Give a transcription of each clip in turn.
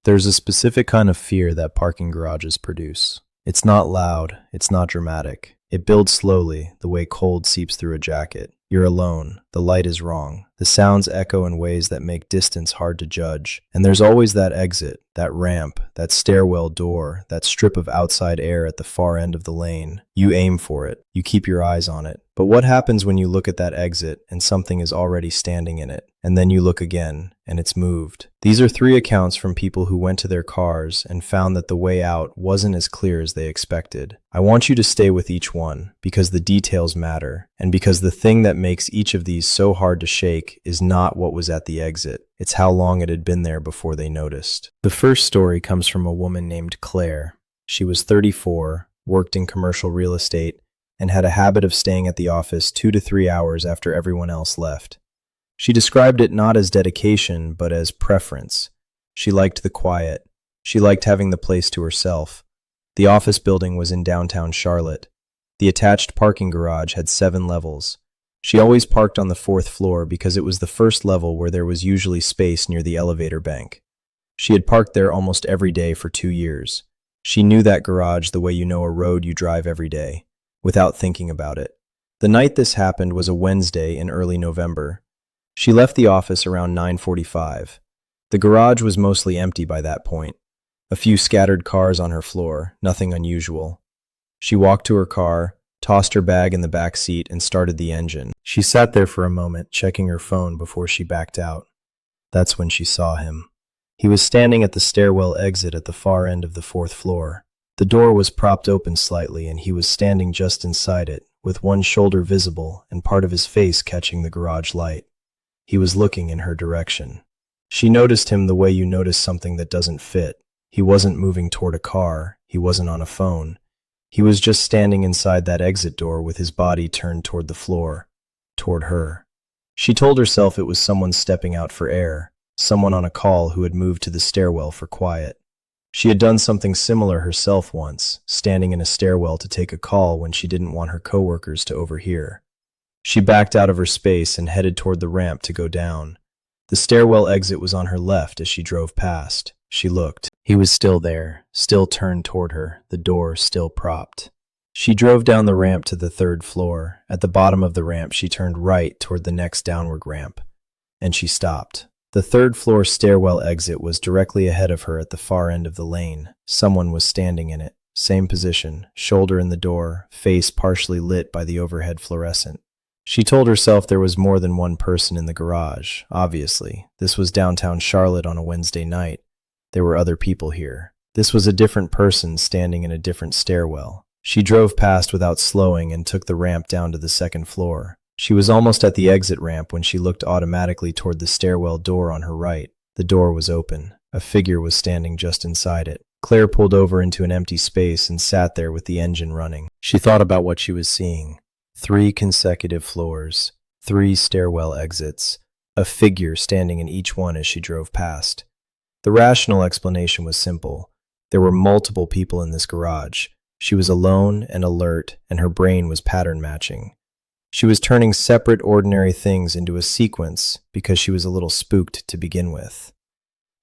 There's a specific kind of fear that parking garages produce. It's not loud, it's not dramatic. It builds slowly, the way cold seeps through a jacket. You're alone, the light is wrong, the sounds echo in ways that make distance hard to judge. And there's always that exit, that ramp, that stairwell door, that strip of outside air at the far end of the lane. You aim for it, you keep your eyes on it. But what happens when you look at that exit and something is already standing in it? And then you look again, and it's moved. These are 3 accounts from people who went to their cars and found that the way out wasn't as clear as they expected. I want you to stay with each one, because the details matter, and because the thing that makes each of these so hard to shake is not what was at the exit. It's how long it had been there before they noticed. The first story comes from a woman named Claire. She was 34, worked in commercial real estate, and had a habit of staying at the office 2 to 3 hours after everyone else left. She described it not as dedication, but as preference. She liked the quiet. She liked having the place to herself. The office building was in downtown Charlotte. The attached parking garage had 7 levels. She always parked on the 4th floor because it was the first level where there was usually space near the elevator bank. She had parked there almost every day for 2 years. She knew that garage the way you know a road you drive every day, without thinking about it. The night this happened was a Wednesday in early November. She left the office around 9:45. The garage was mostly empty by that point. A few scattered cars on her floor, nothing unusual. She walked to her car, tossed her bag in the back seat, and started the engine. She sat there for a moment, checking her phone before she backed out. That's when she saw him. He was standing at the stairwell exit at the far end of the 4th floor. The door was propped open slightly, and he was standing just inside it, with one shoulder visible and part of his face catching the garage light. He was looking in her direction. She noticed him the way you notice something that doesn't fit. He wasn't moving toward a car. He wasn't on a phone. He was just standing inside that exit door with his body turned toward the floor, toward her. She told herself it was someone stepping out for air, someone on a call who had moved to the stairwell for quiet. She had done something similar herself once, standing in a stairwell to take a call when she didn't want her coworkers to overhear. She backed out of her space and headed toward the ramp to go down. The stairwell exit was on her left as she drove past. She looked. He was still there, still turned toward her, the door still propped. She drove down the ramp to the 3rd floor. At the bottom of the ramp, she turned right toward the next downward ramp, and she stopped. The 3rd floor stairwell exit was directly ahead of her at the far end of the lane. Someone was standing in it, same position, shoulder in the door, face partially lit by the overhead fluorescent. She told herself there was more than one person in the garage, obviously. This was downtown Charlotte on a Wednesday night. There were other people here. This was a different person standing in a different stairwell. She drove past without slowing and took the ramp down to the 2nd floor. She was almost at the exit ramp when she looked automatically toward the stairwell door on her right. The door was open. A figure was standing just inside it. Claire pulled over into an empty space and sat there with the engine running. She thought about what she was seeing. 3 consecutive floors, 3 stairwell exits, a figure standing in each one as she drove past. The rational explanation was simple. There were multiple people in this garage. She was alone and alert, and her brain was pattern matching. She was turning separate, ordinary things into a sequence because she was a little spooked to begin with.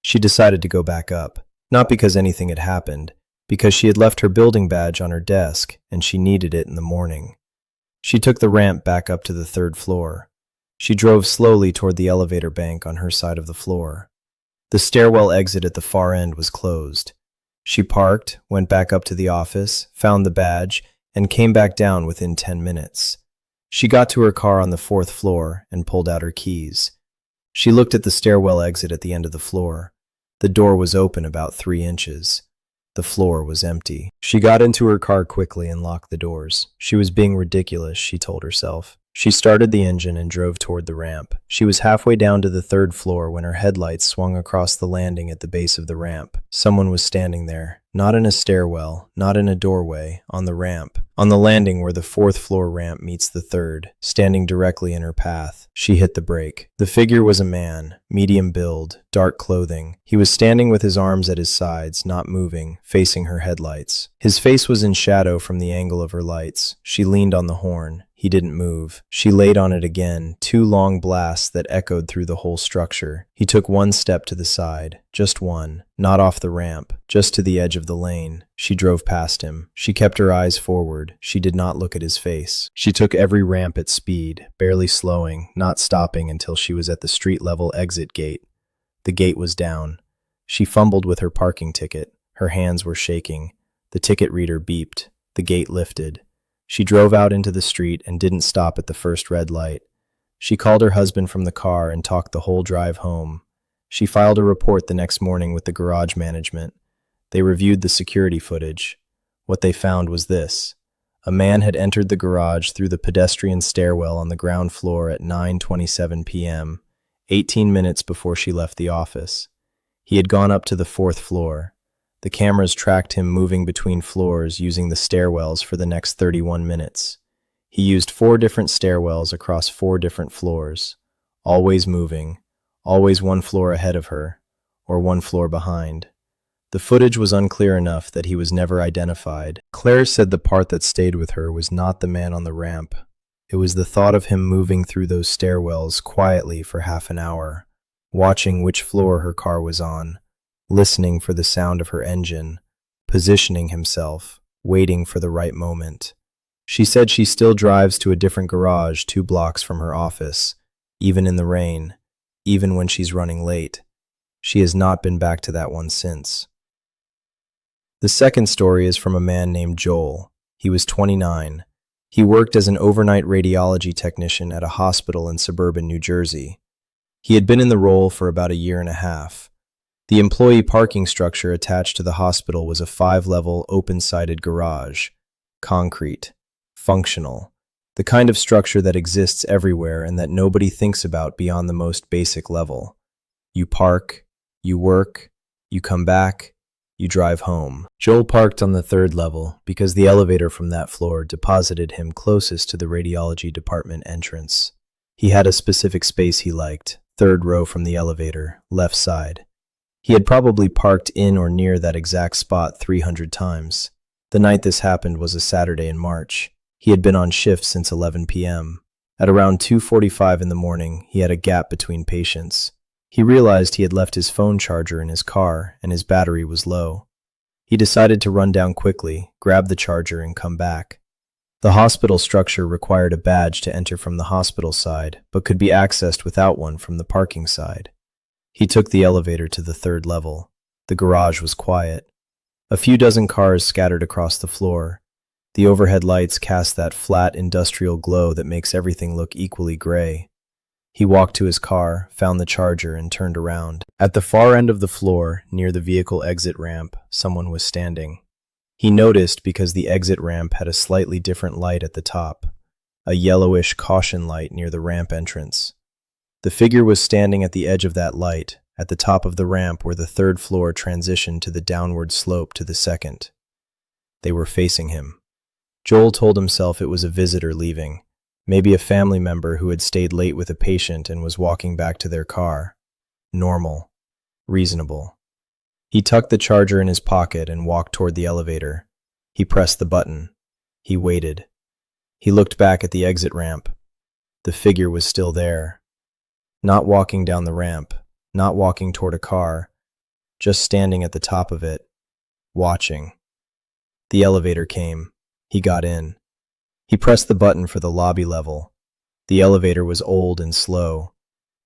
She decided to go back up, not because anything had happened, because she had left her building badge on her desk and she needed it in the morning. She took the ramp back up to the 3rd floor. She drove slowly toward the elevator bank on her side of the floor. The stairwell exit at the far end was closed. She parked, went back up to the office, found the badge, and came back down within 10 minutes. She got to her car on the 4th floor and pulled out her keys. She looked at the stairwell exit at the end of the floor. The door was open about 3 inches. The floor was empty. She got into her car quickly and locked the doors. She was being ridiculous, she told herself. She started the engine and drove toward the ramp. She was halfway down to the 3rd floor when her headlights swung across the landing at the base of the ramp. Someone was standing there, not in a stairwell, not in a doorway, on the ramp. On the landing where the 4th floor ramp meets the 3rd, standing directly in her path. She hit the brake. The figure was a man, medium build, dark clothing. He was standing with his arms at his sides, not moving, facing her headlights. His face was in shadow from the angle of her lights. She leaned on the horn. He didn't move. She laid on it again, 2 long blasts that echoed through the whole structure. He took 1 step to the side, just one, not off the ramp, just to the edge of the lane. She drove past him. She kept her eyes forward. She did not look at his face. She took every ramp at speed, barely slowing, not stopping until she was at the street-level exit gate. The gate was down. She fumbled with her parking ticket. Her hands were shaking. The ticket reader beeped. The gate lifted. She drove out into the street and didn't stop at the first red light. She called her husband from the car and talked the whole drive home. She filed a report the next morning with the garage management. They reviewed the security footage. What they found was this. A man had entered the garage through the pedestrian stairwell on the ground floor at 9:27 p.m., 18 minutes before she left the office. He had gone up to the 4th floor. The cameras tracked him moving between floors using the stairwells for the next 31 minutes. He used 4 different stairwells across 4 different floors, always moving, always 1 floor ahead of her, or 1 floor behind. The footage was unclear enough that he was never identified. Claire said the part that stayed with her was not the man on the ramp. It was the thought of him moving through those stairwells quietly for half an hour, watching which floor her car was on, listening for the sound of her engine, positioning himself, waiting for the right moment. She said she still drives to a different garage 2 blocks from her office, even in the rain, even when she's running late. She has not been back to that one since. The second story is from a man named Joel. He was 29. He worked as an overnight radiology technician at a hospital in suburban New Jersey. He had been in the role for about a year and a half. The employee parking structure attached to the hospital was a 5-level, open-sided garage. Concrete. Functional. The kind of structure that exists everywhere and that nobody thinks about beyond the most basic level. You park, you work, you come back, you drive home. Joel parked on the 3rd level because the elevator from that floor deposited him closest to the radiology department entrance. He had a specific space he liked, 3rd row from the elevator, left side. He had probably parked in or near that exact spot 300 times. The night this happened was a Saturday in March. He had been on shift since 11 p.m. At around 2:45 in the morning, he had a gap between patients. He realized he had left his phone charger in his car and his battery was low. He decided to run down quickly, grab the charger, and come back. The hospital structure required a badge to enter from the hospital side, but could be accessed without one from the parking side. He took the elevator to the 3rd level. The garage was quiet. A few dozen cars scattered across the floor. The overhead lights cast that flat industrial glow that makes everything look equally gray. He walked to his car, found the charger, and turned around. At the far end of the floor, near the vehicle exit ramp, someone was standing. He noticed because the exit ramp had a slightly different light at the top, a yellowish caution light near the ramp entrance. The figure was standing at the edge of that light, at the top of the ramp where the 3rd floor transitioned to the downward slope to the 2nd. They were facing him. Joel told himself it was a visitor leaving, maybe a family member who had stayed late with a patient and was walking back to their car. Normal. Reasonable. He tucked the charger in his pocket and walked toward the elevator. He pressed the button. He waited. He looked back at the exit ramp. The figure was still there. Not walking down the ramp, not walking toward a car, just standing at the top of it, watching. The elevator came. He got in. He pressed the button for the lobby level. The elevator was old and slow.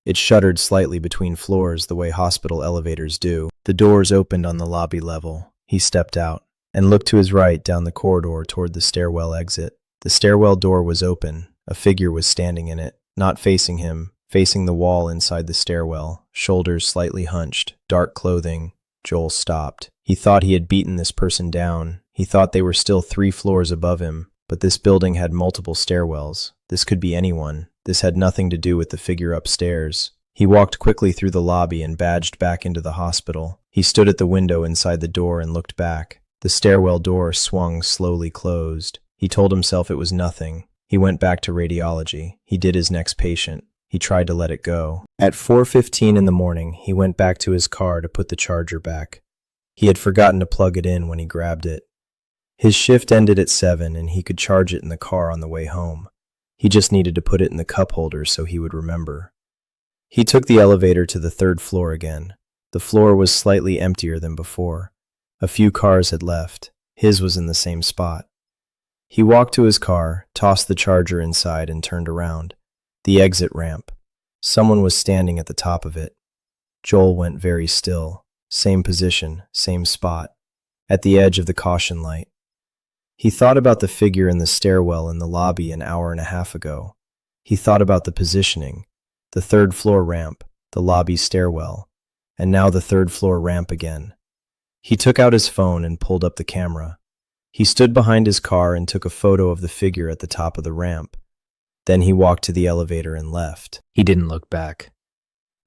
It shuddered slightly between floors the way hospital elevators do. The doors opened on the lobby level. He stepped out and looked to his right down the corridor toward the stairwell exit. The stairwell door was open. A figure was standing in it, not facing him, facing the wall inside the stairwell, shoulders slightly hunched, dark clothing. Joel stopped. He thought he had beaten this person down. He thought they were still 3 floors above him, but this building had multiple stairwells. This could be anyone. This had nothing to do with the figure upstairs. He walked quickly through the lobby and badged back into the hospital. He stood at the window inside the door and looked back. The stairwell door swung slowly closed. He told himself it was nothing. He went back to radiology. He did his next patient. He tried to let it go. At 4:15 in the morning, he went back to his car to put the charger back. He had forgotten to plug it in when he grabbed it. His shift ended at 7 and he could charge it in the car on the way home. He just needed to put it in the cup holder so he would remember. He took the elevator to the third floor again. The floor was slightly emptier than before. A few cars had left. His was in the same spot. He walked to his car, tossed the charger inside, and turned around. The exit ramp. Someone was standing at the top of it. Joel went very still. Same position, same spot. At the edge of the caution light. He thought about the figure in the stairwell in the lobby an hour and a half ago. He thought about the positioning. The third floor ramp, the lobby stairwell, and now the third floor ramp again. He took out his phone and pulled up the camera. He stood behind his car and took a photo of the figure at the top of the ramp. Then he walked to the elevator and left. He didn't look back.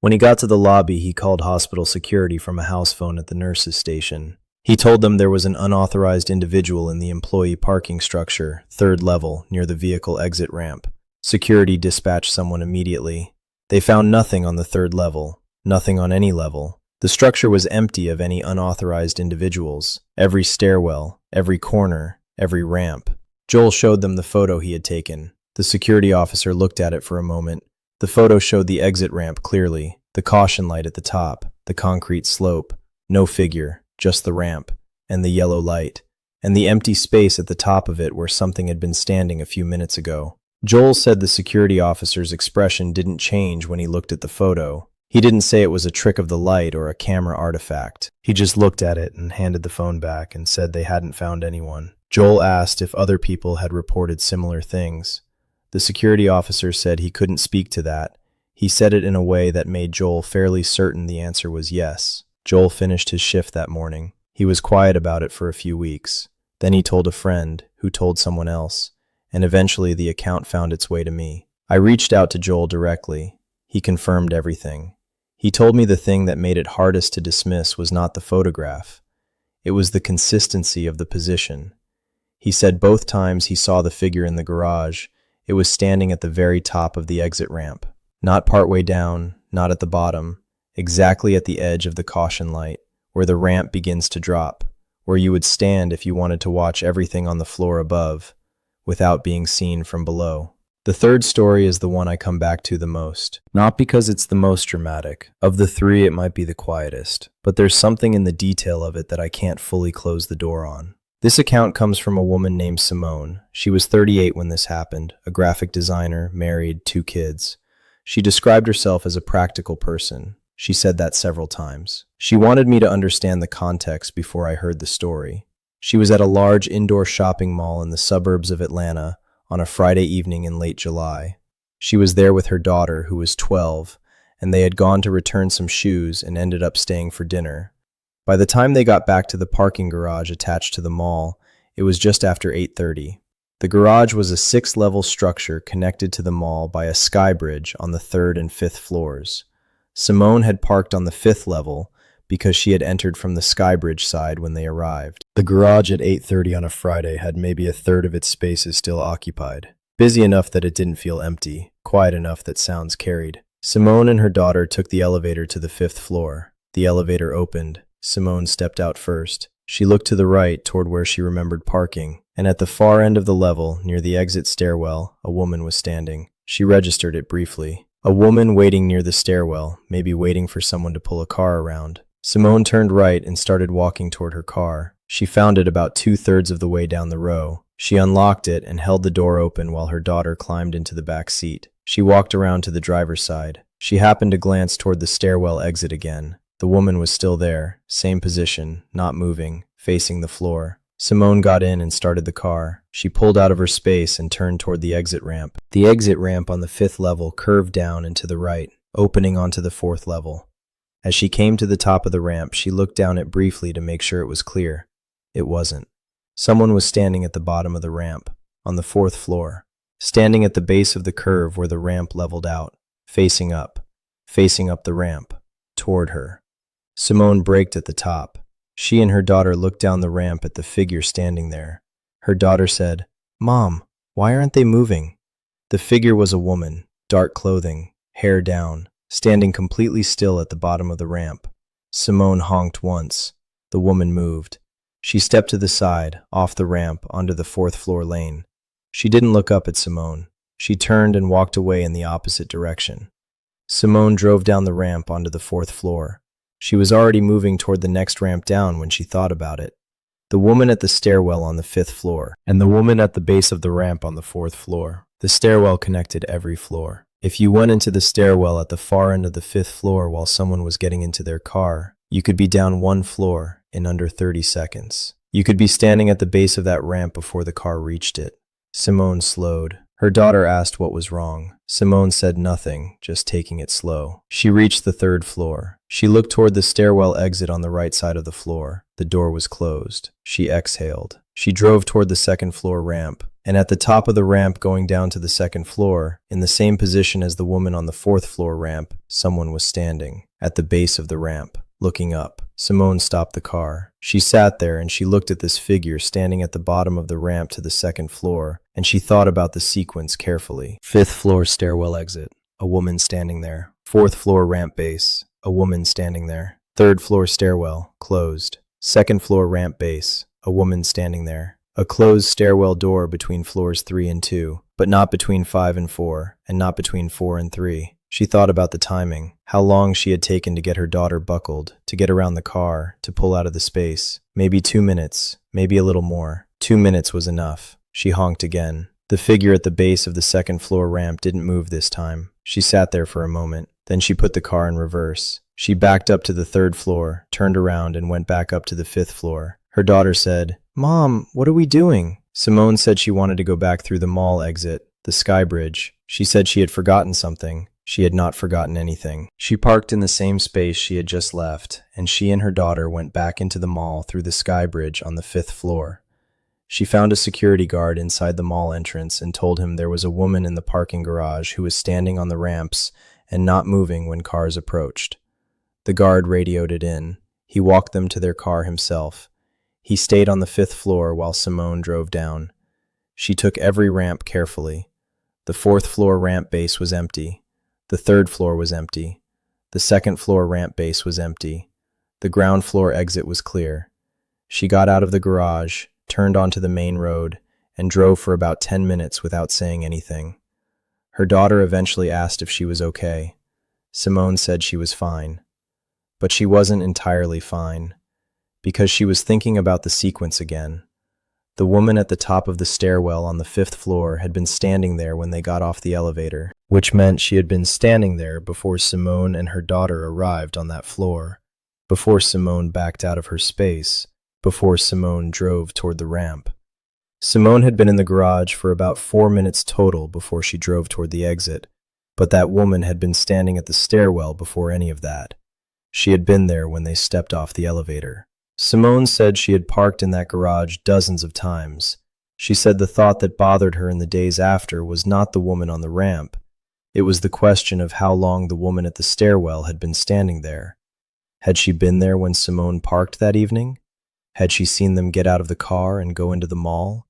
When he got to the lobby, he called hospital security from a house phone at the nurses' station. He told them there was an unauthorized individual in the employee parking structure, third level, near the vehicle exit ramp. Security dispatched someone immediately. They found nothing on the third level, nothing on any level. The structure was empty of any unauthorized individuals. Every stairwell, every corner, every ramp. Joel showed them the photo he had taken. The security officer looked at it for a moment. The photo showed the exit ramp clearly, the caution light at the top, the concrete slope, no figure, just the ramp, and the yellow light, and the empty space at the top of it where something had been standing a few minutes ago. Joel said the security officer's expression didn't change when he looked at the photo. He didn't say it was a trick of the light or a camera artifact. He just looked at it and handed the phone back and said they hadn't found anyone. Joel asked if other people had reported similar things. The security officer said he couldn't speak to that. He said it in a way that made Joel fairly certain the answer was yes. Joel finished his shift that morning. He was quiet about it for a few weeks. Then he told a friend, who told someone else, and eventually the account found its way to me. I reached out to Joel directly. He confirmed everything. He told me the thing that made it hardest to dismiss was not the photograph. It was the consistency of the position. He said both times he saw the figure in the garage, it was standing at the very top of the exit ramp. Not partway down, not at the bottom, exactly at the edge of the caution light, where the ramp begins to drop, where you would stand if you wanted to watch everything on the floor above, without being seen from below. The third story is the one I come back to the most. Not because it's the most dramatic. Of the three, it might be the quietest. But there's something in the detail of it that I can't fully close the door on. This account comes from a woman named Simone. She was 38 when this happened, a graphic designer, married, 2 kids. She described herself as a practical person. She said that several times. She wanted me to understand the context before I heard the story. She was at a large indoor shopping mall in the suburbs of Atlanta on a Friday evening in late July. She was there with her daughter, who was 12, and they had gone to return some shoes and ended up staying for dinner. By the time they got back to the parking garage attached to the mall, it was just after 8:30. The garage was a 6-level structure connected to the mall by a sky bridge on the 3rd and 5th floors. Simone had parked on the 5th level because she had entered from the Skybridge side when they arrived. The garage at 8:30 on a Friday had maybe a third of its spaces still occupied. Busy enough that it didn't feel empty, quiet enough that sounds carried. Simone and her daughter took the elevator to the 5th floor. The elevator opened. Simone stepped out first. She looked to the right toward where she remembered parking, and at the far end of the level, near the exit stairwell, a woman was standing. She registered it briefly. A woman waiting near the stairwell, maybe waiting for someone to pull a car around. Simone turned right and started walking toward her car. She found it about 2/3 of the way down the row. She unlocked it and held the door open while her daughter climbed into the back seat. She walked around to the driver's side. She happened to glance toward the stairwell exit again. The woman was still there, same position, not moving, facing the floor. Simone got in and started the car. She pulled out of her space and turned toward the exit ramp. The exit ramp on the 5th level curved down and to the right, opening onto the 4th level. As she came to the top of the ramp, she looked down it briefly to make sure it was clear. It wasn't. Someone was standing at the bottom of the ramp, on the 4th floor, standing at the base of the curve where the ramp leveled out, facing up the ramp, toward her. Simone braked at the top. She and her daughter looked down the ramp at the figure standing there. Her daughter said, "Mom, why aren't they moving?" The figure was a woman, dark clothing, hair down, standing completely still at the bottom of the ramp. Simone honked once. The woman moved. She stepped to the side, off the ramp, onto the 4th floor lane. She didn't look up at Simone. She turned and walked away in the opposite direction. Simone drove down the ramp onto the fourth floor. She was already moving toward the next ramp down when she thought about it. The woman at the stairwell on the fifth floor, and the woman at the base of the ramp on the fourth floor. The stairwell connected every floor. If you went into the stairwell at the far end of the fifth floor while someone was getting into their car, you could be down one floor in under 30 seconds. You could be standing at the base of that ramp before the car reached it. Simone slowed. Her daughter asked what was wrong. Simone said nothing, just taking it slow. She reached the third floor. She looked toward the stairwell exit on the right side of the floor. The door was closed. She exhaled. She drove toward the second floor ramp, and at the top of the ramp going down to the second floor, in the same position as the woman on the fourth floor ramp, someone was standing at the base of the ramp, looking up. Simone stopped the car. She sat there and she looked at this figure standing at the bottom of the ramp to the second floor, and she thought about the sequence carefully. Fifth floor stairwell exit, a woman standing there. Fourth floor ramp base, a woman standing there. Third floor stairwell, closed. Second floor ramp base, a woman standing there. A closed stairwell door between floors 3 and 2, but not between 5 and 4, and not between 4 and 3. She thought about the timing, how long she had taken to get her daughter buckled, to get around the car, to pull out of the space. Maybe 2 minutes, maybe a little more. 2 minutes was enough. She honked again. The figure at the base of the second floor ramp didn't move this time. She sat there for a moment. Then she put the car in reverse. She backed up to the third floor, turned around, and went back up to the fifth floor. Her daughter said, "Mom, what are we doing?" Simone said she wanted to go back through the mall exit, the sky bridge. She said she had forgotten something. She had not forgotten anything. She parked in the same space she had just left, and she and her daughter went back into the mall through the sky bridge on the fifth floor. She found a security guard inside the mall entrance and told him there was a woman in the parking garage who was standing on the ramps and not moving when cars approached. The guard radioed it in. He walked them to their car himself. He stayed on the fifth floor while Simone drove down. She took every ramp carefully. The fourth floor ramp base was empty. The third floor was empty. The second floor ramp base was empty. The ground floor exit was clear. She got out of the garage, turned onto the main road, and drove for about 10 minutes without saying anything. Her daughter eventually asked if she was okay. Simone said she was fine. But she wasn't entirely fine, because she was thinking about the sequence again. The woman at the top of the stairwell on the fifth floor had been standing there when they got off the elevator, which meant she had been standing there before Simone and her daughter arrived on that floor, before Simone backed out of her space, before Simone drove toward the ramp. Simone had been in the garage for about 4 minutes total before she drove toward the exit, but that woman had been standing at the stairwell before any of that. She had been there when they stepped off the elevator. Simone said she had parked in that garage dozens of times. She said the thought that bothered her in the days after was not the woman on the ramp. It was the question of how long the woman at the stairwell had been standing there. Had she been there when Simone parked that evening? Had she seen them get out of the car and go into the mall?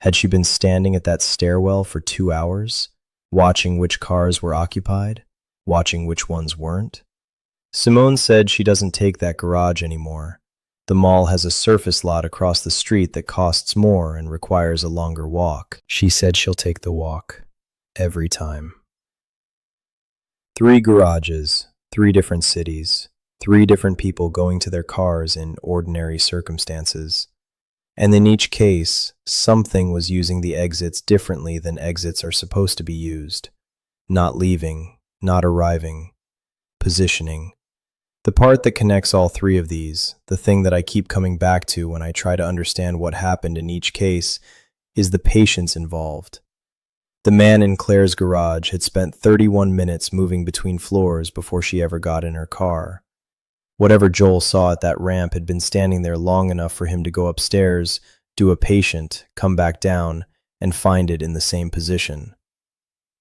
Had she been standing at that stairwell for 2 hours, watching which cars were occupied, watching which ones weren't? Simone said she doesn't take that garage anymore. The mall has a surface lot across the street that costs more and requires a longer walk. She said she'll take the walk every time. 3 garages, 3 different cities, 3 different people going to their cars in ordinary circumstances. And in each case, something was using the exits differently than exits are supposed to be used. Not leaving, not arriving, positioning. The part that connects all 3 of these, the thing that I keep coming back to when I try to understand what happened in each case, is the patience involved. The man in Claire's garage had spent 31 minutes moving between floors before she ever got in her car. Whatever Joel saw at that ramp had been standing there long enough for him to go upstairs, do a patient, come back down, and find it in the same position.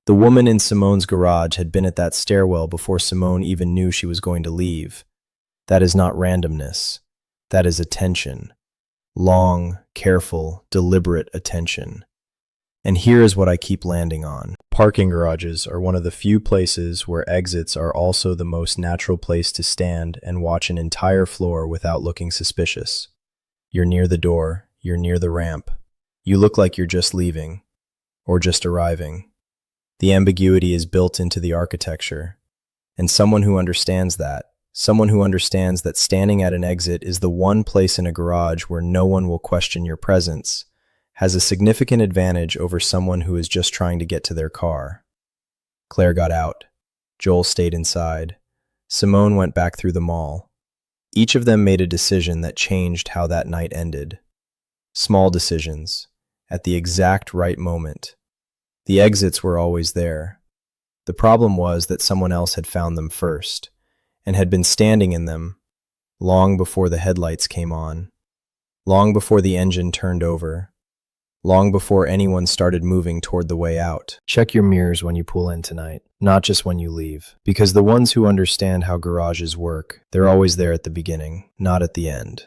The woman in Simone's garage had been at that stairwell before Simone even knew she was going to leave. That is not randomness. That is attention. Long, careful, deliberate attention. And here is what I keep landing on. Parking garages are one of the few places where exits are also the most natural place to stand and watch an entire floor without looking suspicious. You're near the door, you're near the ramp. You look like you're just leaving, or just arriving. The ambiguity is built into the architecture. And someone who understands that standing at an exit is the one place in a garage where no one will question your presence, has a significant advantage over someone who is just trying to get to their car. Claire got out. Joel stayed inside. Simone went back through the mall. Each of them made a decision that changed how that night ended. Small decisions, at the exact right moment. The exits were always there. The problem was that someone else had found them first, and had been standing in them long before the headlights came on, long before the engine turned over, long before anyone started moving toward the way out. Check your mirrors when you pull in tonight, not just when you leave. Because the ones who understand how garages work, they're always there at the beginning, not at the end.